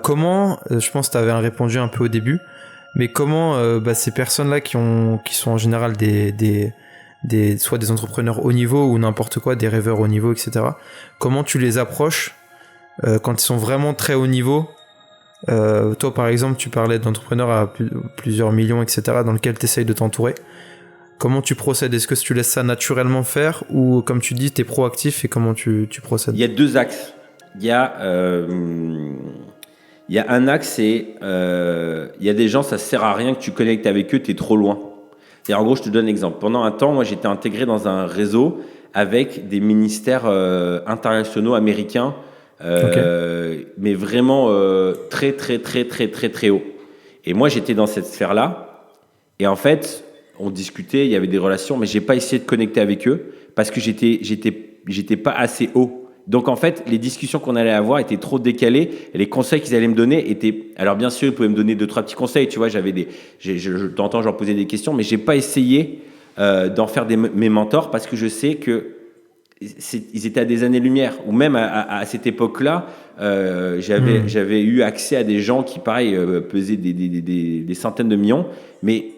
Comment, je pense que tu avais répondu un peu au début, mais comment ces personnes-là qui sont en général soit des entrepreneurs haut niveau ou n'importe quoi, des rêveurs haut niveau, etc., comment tu les approches quand ils sont vraiment très haut niveau? Toi, par exemple, tu parlais d'entrepreneurs à plusieurs millions, etc., dans lequel tu essayes de t'entourer. Comment tu procèdes? Est-ce que tu laisses ça naturellement faire ou, comme tu dis, tu es proactif et comment tu procèdes? Il y a deux axes. Il y a un axe, c'est il y a des gens, ça sert à rien que tu connectes avec eux, tu es trop loin. C'est-à-dire, en gros, je te donne un exemple. Pendant un temps, moi, j'étais intégré dans un réseau avec des ministères internationaux américains, mais vraiment très, très, très, très, très, très haut. Et moi, j'étais dans cette sphère-là. Et en fait, on discutait, il y avait des relations, mais j'ai pas essayé de connecter avec eux parce que j'étais pas assez haut. Donc en fait, les discussions qu'on allait avoir étaient trop décalées et les conseils qu'ils allaient me donner étaient... Alors bien sûr, ils pouvaient me donner 2-3 petits conseils, tu vois, de temps en temps, je leur posais des questions, mais j'ai pas essayé d'en faire mes mentors parce que je sais que ils étaient à des années-lumière. Ou même à cette époque-là, j'avais eu accès à des gens qui, pareil, pesaient des centaines de millions, mais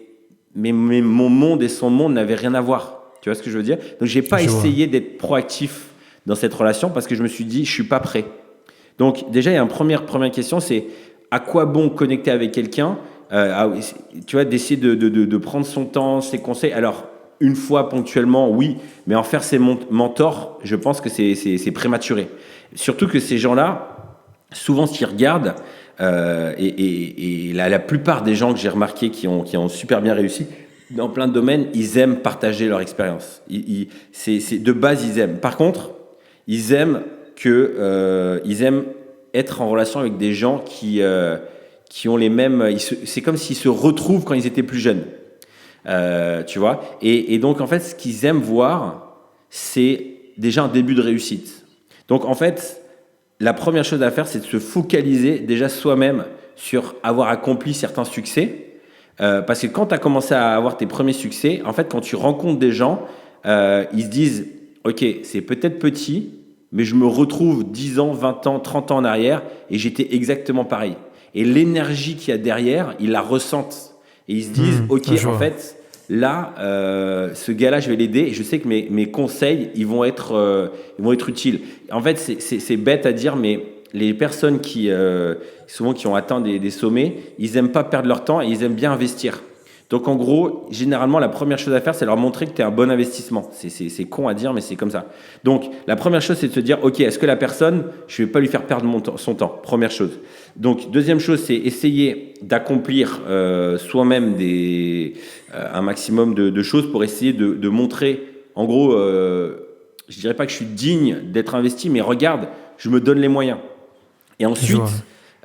mon monde et son monde n'avaient rien à voir. Tu vois ce que je veux dire? Donc j'ai pas essayé d'être proactif dans cette relation parce que je me suis dit, je suis pas prêt. Donc déjà, il y a une première question, c'est à quoi bon connecter avec quelqu'un, tu vois, d'essayer de prendre son temps, ses conseils. Alors, une fois ponctuellement, oui, mais en faire ses mentors, je pense que c'est prématuré. Surtout que ces gens-là, souvent, s'ils regardent, et la plupart des gens que j'ai remarqué qui ont super bien réussi, dans plein de domaines, ils aiment partager leur expérience. C'est de base, ils aiment. Par contre, ils aiment être en relation avec des gens qui ont les mêmes... C'est comme s'ils se retrouvent quand ils étaient plus jeunes. Tu vois, et donc, en fait, ce qu'ils aiment voir, c'est déjà un début de réussite. Donc, en fait, la première chose à faire, c'est de se focaliser déjà soi-même sur avoir accompli certains succès. Parce que quand tu as commencé à avoir tes premiers succès, en fait, quand tu rencontres des gens, ils se disent... Ok, c'est peut-être petit, mais je me retrouve 10 ans, 20 ans, 30 ans en arrière et j'étais exactement pareil. Et l'énergie qu'il y a derrière, ils la ressentent. Et ils se disent, ok, en fait, là, ce gars-là, je vais l'aider et je sais que mes conseils, ils vont être utiles. En fait, c'est bête à dire, mais les personnes qui ont atteint des sommets, ils n'aiment pas perdre leur temps et ils aiment bien investir. Donc en gros, généralement, la première chose à faire, c'est leur montrer que tu es un bon investissement. C'est con à dire, mais c'est comme ça. Donc la première chose, c'est de se dire, ok, est-ce que la personne, je ne vais pas lui faire perdre son temps? Première chose. Donc deuxième chose, c'est essayer d'accomplir soi-même un maximum de choses pour essayer de montrer, en gros, je dirais pas que je suis digne d'être investi, mais regarde, je me donne les moyens. Et ensuite,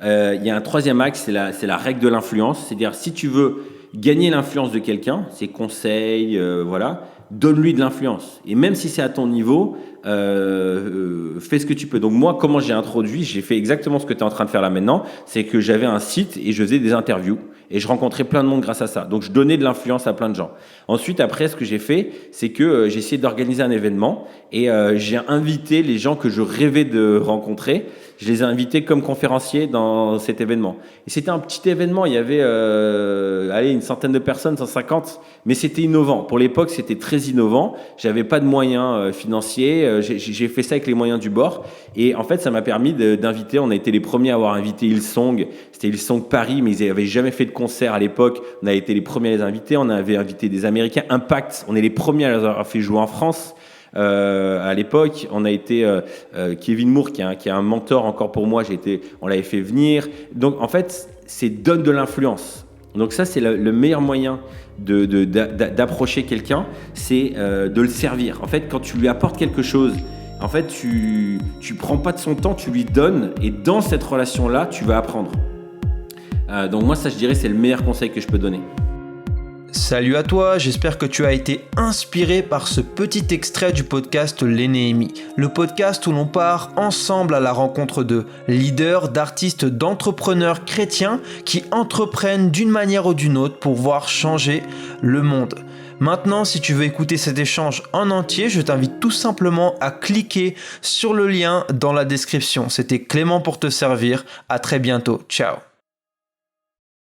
il y a un troisième axe, c'est la règle de l'influence. C'est-à-dire, si tu veux gagner l'influence de quelqu'un, ses conseils, voilà, donne-lui de l'influence. Et même si c'est à ton niveau, fais ce que tu peux. Donc moi, comment j'ai fait exactement ce que tu es en train de faire là maintenant, c'est que j'avais un site et je faisais des interviews et je rencontrais plein de monde grâce à ça. Donc je donnais de l'influence à plein de gens. Ensuite, après, ce que j'ai fait, c'est que j'ai essayé d'organiser un événement et j'ai invité les gens que je rêvais de rencontrer. Je les ai invités comme conférenciers dans cet événement. Et c'était un petit événement, il y avait une centaine de personnes, 150, mais c'était innovant. Pour l'époque, c'était très innovant. J'avais pas de moyens financiers, j'ai fait ça avec les moyens du bord. Et en fait, ça m'a permis d'inviter, on a été les premiers à avoir invité Hillsong. C'était Hillsong Paris, mais ils n'avaient jamais fait de concert à l'époque. On a été les premiers à les inviter, on avait invité des Américains. Impact, on est les premiers à les avoir fait jouer en France. À l'époque, on a été Kevin Moore qui est un mentor encore pour moi. On l'avait fait venir. Donc en fait, c'est donne de l'influence. Donc ça, c'est le meilleur moyen d'approcher quelqu'un, c'est de le servir. En fait, quand tu lui apportes quelque chose, en fait, tu prends pas de son temps, tu lui donnes, et dans cette relation-là, tu vas apprendre. Donc moi, ça, je dirais, c'est le meilleur conseil que je peux donner. Salut à toi, j'espère que tu as été inspiré par ce petit extrait du podcast Les Néhémies. Le podcast où l'on part ensemble à la rencontre de leaders, d'artistes, d'entrepreneurs chrétiens qui entreprennent d'une manière ou d'une autre pour voir changer le monde. Maintenant, si tu veux écouter cet échange en entier, je t'invite tout simplement à cliquer sur le lien dans la description. C'était Clément pour te servir. À très bientôt. Ciao.